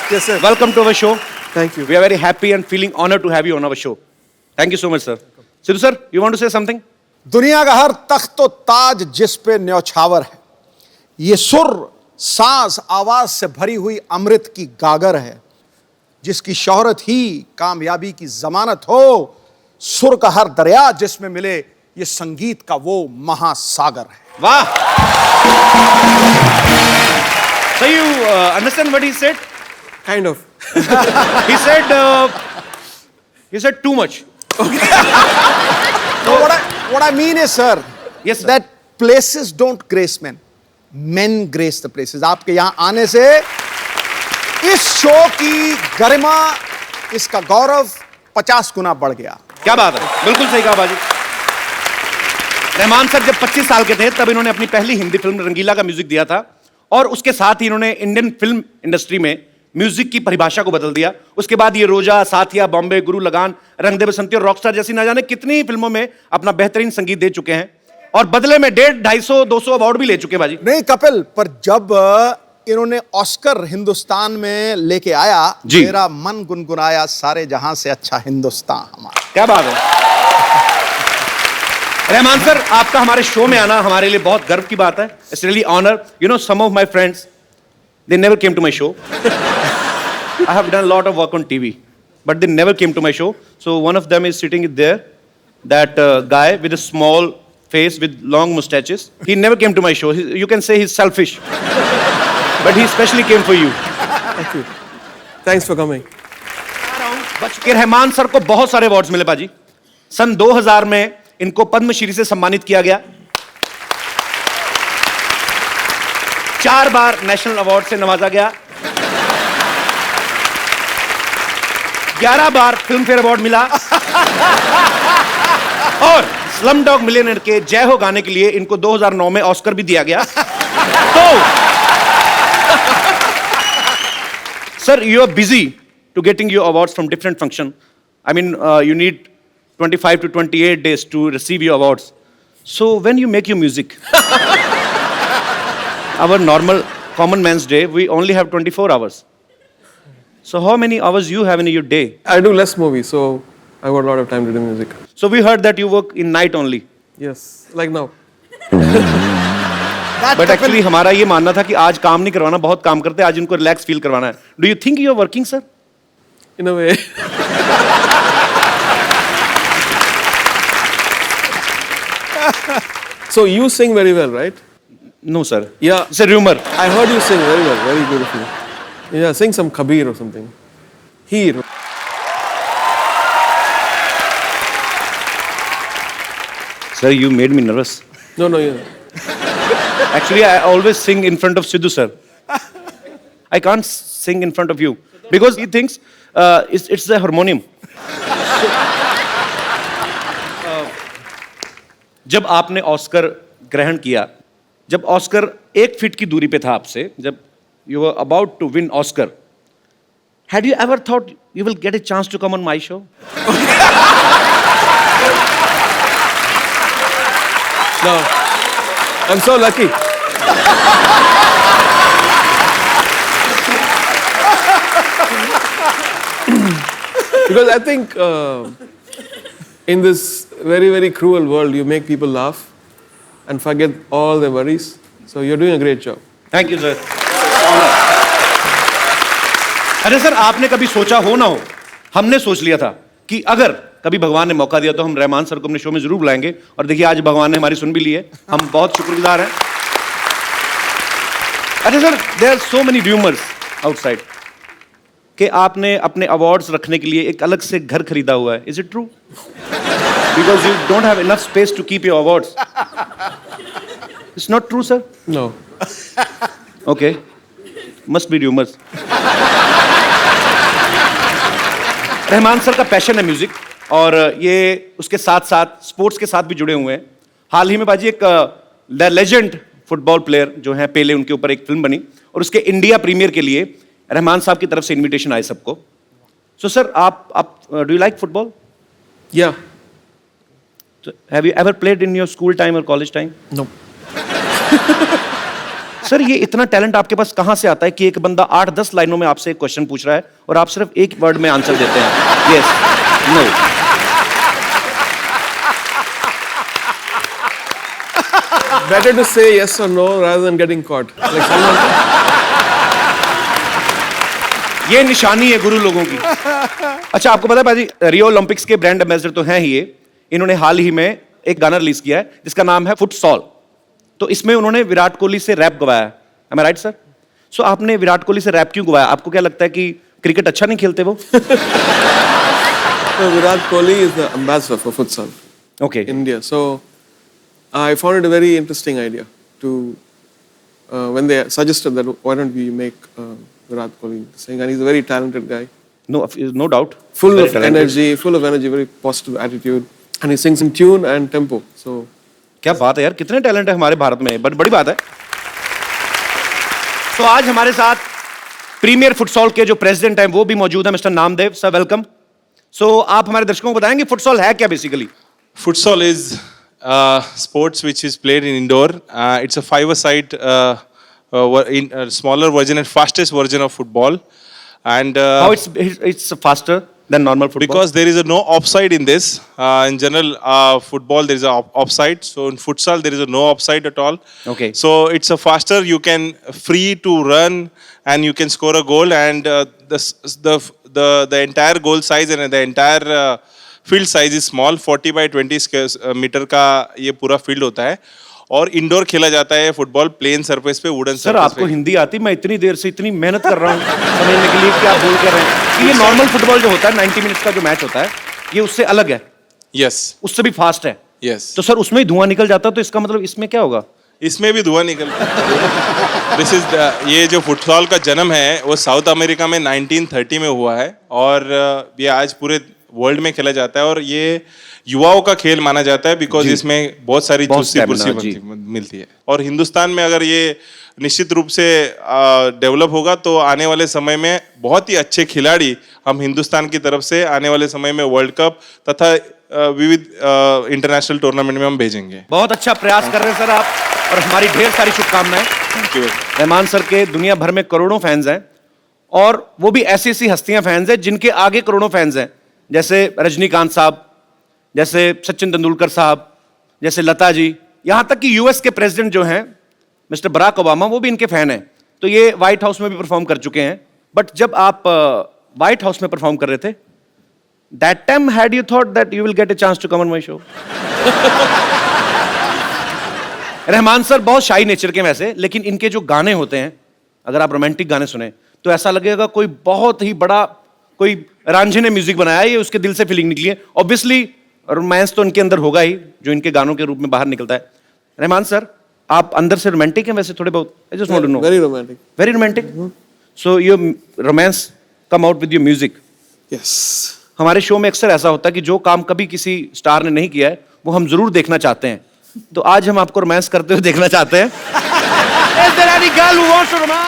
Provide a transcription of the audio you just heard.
Yes, sir. Welcome to our show. Thank you. We are very happy and feeling honored to have you on our show. Thank you so much, sir. Sidhu sir, you want to say something? दुनिया का हर तख्त व ताज जिस पे न्यौछावर है, ये सुर सांस आवाज से भरी हुई अमृत की गागर है, जिसकी शोहरत ही कामयाबी की जमानत हो। सुर का हर दरिया जिसमें मिले, ये संगीत का वो महासागर है। Wow. So you understand what he said? Kind of. He said too much. So what I mean is, sir, Yes, sir. that places don't grace men. Men grace the places. आपके यहाँ आने से इस शो की गरिमा, इसका गौरव 50 गुना बढ़ गया। क्या बात है, बिल्कुल सही कहा बाजी। रहमान सर जब 25 साल के थे तब इन्होंने अपनी पहली हिंदी फिल्म रंगीला का म्यूजिक दिया था और उसके साथ ही इन्होंने इंडियन फिल्म इंडस्ट्री में म्यूजिक की परिभाषा को बदल दिया। उसके बाद ये रोजा, साथिया, बॉम्बे, गुरु लगान, रंग दे बसंती और रॉकस्टार जैसी ना जाने कितनी फिल्मों में अपना बेहतरीन संगीत दे चुके हैं और बदले में 150, 250, 200 अवार्ड भी ले चुके बाजी। नहीं कपिल, पर जब इन्होंने ऑस्कर हिंदुस्तान में लेके आया, जी। मेरा मन गुनगुनाया, सारे जहां से अच्छा हिंदुस्तान हमारा। क्या बात है रहमान सर, आपका हमारे शो में आना हमारे लिए बहुत गर्व की बात है। It's really honour. You know, some of my friends they never came to my show. I have done a lot of work on TV, but they never came to my show. So one of them is sitting there, that guy with a small face with long mustaches. He never came to my show. You can say he's selfish, but he specially came for you. Thank you. Thanks for coming. के Rahman sir को बहुत सारे awards मिले बाजी। सन 2000 में इनको पद्मश्री से सम्मानित किया गया। 4 बार नेशनल अवार्ड से नवाजा गया। 11 बार फिल्म फेयर अवार्ड मिला और स्लमडॉग मिलियनेयर के जय हो गाने के लिए इनको 2009 में ऑस्कर भी दिया गया। तो sir, you are busy to getting your awards from different function. I mean, you need 25 to 28 days to receive your awards. So when you make your music, our normal common man's day, we only have 24 hours. So how many hours you have in your day? I do less movies, so I got a lot of time to do music. So we heard that you work in night only. Yes, like now. But actually हमारा ये मानना था कि आज काम नहीं करवाना, बहुत काम करते हैं, आज इनको रिलैक्स फील करवाना है. Do you think you are working, sir? In a way. So you sing very well, right? No, sir. Yeah. It's a rumor. I heard you sing very well, very beautifully. Yeah, sing some Kabir or something. Heer. Sir, you made me nervous. No, yeah. Actually, I always sing in front of Sidhu, sir. I can't sing in front of you because he thinks it's the harmonium. जब आपने Oscar ग्रहण किया, जब Oscar 1 feet की दूरी पे था आपसे, जब you were about to win Oscar, had you ever thought you will get a chance to come on my show? No. I'm so lucky. Because I think in this very, very cruel world, you make people laugh and forget all their worries. So you're doing a great job. Thank you, sir. अरे sir, आपने कभी सोचा हो ना हो, हमने सोच लिया था कि अगर कभी भगवान ने मौका दिया तो हम रहमान सर को अपने शो में जरूर बुलाएंगे और देखिए आज भगवान ने हमारी सुन भी ली है, हम बहुत शुक्रगुजार हैं। अरे sir, there are so many rumours outside कि आपने अपने अवार्ड्स रखने के लिए एक अलग से घर खरीदा हुआ है। Is it true? Because you don't have enough space to keep your awards. It's not true, sir? No. Okay, must be rumours. Rahman sir का पैशन है म्यूजिक और ये उसके साथ साथ स्पोर्ट्स के साथ भी जुड़े हुए हैं। हाल ही में बाजी एक द लेजेंड फुटबॉल प्लेयर जो हैं पेले, उनके ऊपर एक फिल्म बनी और उसके इंडिया प्रीमियर के लिए रहमान साहब की तरफ से इनविटेशन आए सबको। सो सर, आप do you like football? Yeah. Have you ever played in your school time और कॉलेज टाइम? No. सर ये इतना टैलेंट आपके पास कहां से आता है कि एक बंदा 8-10 लाइनों में आपसे एक क्वेश्चन पूछ रहा है और आप सिर्फ एक वर्ड में आंसर देते हैं? Yes, no. Better to say yes or no rather than getting caught. Like someone, ये निशानी है गुरु लोगों की। अच्छा, आपको पता है भाजी, रियो ओलंपिक्स के ब्रांड एम्बेसडर तो हैं ही ये। इन्होंने हाल ही में एक गाना रिलीज किया है जिसका नाम है फुटसॉल। तो इसमें उन्होंने विराट कोहली से रैप गवाया है। Am I right, sir? So आपने विराट कोहली से रैप क्यों गवाया? आपको क्या लगता है कि क्रिकेट अच्छा नहीं खेलते वो? so Virat Kohli is the ambassador for futsal okay. India. So I found it a very interesting idea to when they suggested that why don't we make Virat Kohli sing, and he's a very talented guy, no doubt. full of energy, very positive attitude, and he sings in tune and tempo. So क्या बात है यार, कितने talent है हमारे भारत में, बड़ी बात है। तो आज हमारे साथ प्रीमियर फुटसॉल के जो प्रेसिडेंट हैं वो भी मौजूद है, मिस्टर नामदेव सर, वेलकम। सो आप हमारे दर्शकों को बताएंगे फुटसॉल है क्या basically? Futsal is sports which is played in indoor. It's a five-a-side smaller version and fastest version of football. And How it's faster than normal football? because there is a no offside in this. In general, football there is a offside. So in futsal there is a no offside at all. Okay. So it's a faster. You can free to run and you can score a goal. And the entire goal size and the entire field size is small, 40 by 20 metre का ये पूरा field होता है और indoor खेला जाता है football plane surface पे, वुडन सर सरफेस आपको पे। हिंदी आती? मैं इतनी देर से इतनी मेहनत कर रहा हूँ समझने के लिए कि आप बोल कर रहे हैं कि ये नॉर्मल फुटबॉल जो होता है 90 मिनट्स का जो मैच होता है ये उससे अलग है, यस उससे भी फास्ट है। यस। तो सर उसमें ही धुआं निकल जाता है, तो इसका मतलब इसमें क्या होगा? इसमें भी धुआं निकलता है। दिस इज ये जो फुटबॉल का जन्म है वो साउथ अमेरिका में 1930 में हुआ है और ये आज पूरे वर्ल्ड में खेला जाता है और ये युवाओं का खेल माना जाता है बिकॉज इसमें बहुत सारी चुस्ती पुर्सी मिलती है। और हिंदुस्तान में अगर ये निश्चित रूप से डेवलप होगा तो आने वाले समय में बहुत ही अच्छे खिलाड़ी हम हिंदुस्तान की तरफ से आने वाले समय में वर्ल्ड कप तथा विविध इंटरनेशनल टूर्नामेंट में हम भेजेंगे। बहुत अच्छा प्रयास कर रहे हैं सर आप और हमारी ढेर सारी शुभकामनाएं। Thank you. रहमान सर के दुनिया भर में करोड़ों फैंस हैं और वो भी ऐसी ऐसी हस्तियां फैंस हैं जिनके आगे करोड़ों फैंस हैं, जैसे रजनीकांत साहब, जैसे सचिन तेंदुलकर साहब, जैसे लता जी, यहां तक कि यूएस के प्रेसिडेंट जो हैं मिस्टर बराक ओबामा वो भी इनके फैन हैं। तो ये व्हाइट हाउस में भी परफॉर्म कर चुके हैं। बट जब आप व्हाइट हाउस में परफॉर्म कर रहे थे, that time had you thought that you will get a chance to come on my show? Rahman sir बहुत शाई नेचर के वैसे, लेकिन इनके जो गाने होते हैं, अगर आप रोमांटिक गाने सुने तो ऐसा लगेगा कोई बहुत ही बड़ा कोई रांझे ने म्यूजिक बनाया है, ये उसके दिल से फीलिंग निकली है। ऑब्वियसली रोमांस तो इनके अंदर होगा ही जो इनके गानों के रूप में बाहर निकलता है। रहमान सर आप अंदर से रोमांटिक हैं वैसे थोड़े बहुत? I just want to know. very romantic. Very romantic. So your romance come out with your music. Yes. हमारे शो में अक्सर ऐसा होता है कि जो काम कभी किसी स्टार ने नहीं किया है वो हम जरूर देखना चाहते हैं, तो आज हम आपको रोमांस करते हुए देखना चाहते हैं। Is there any girl who wants to romance?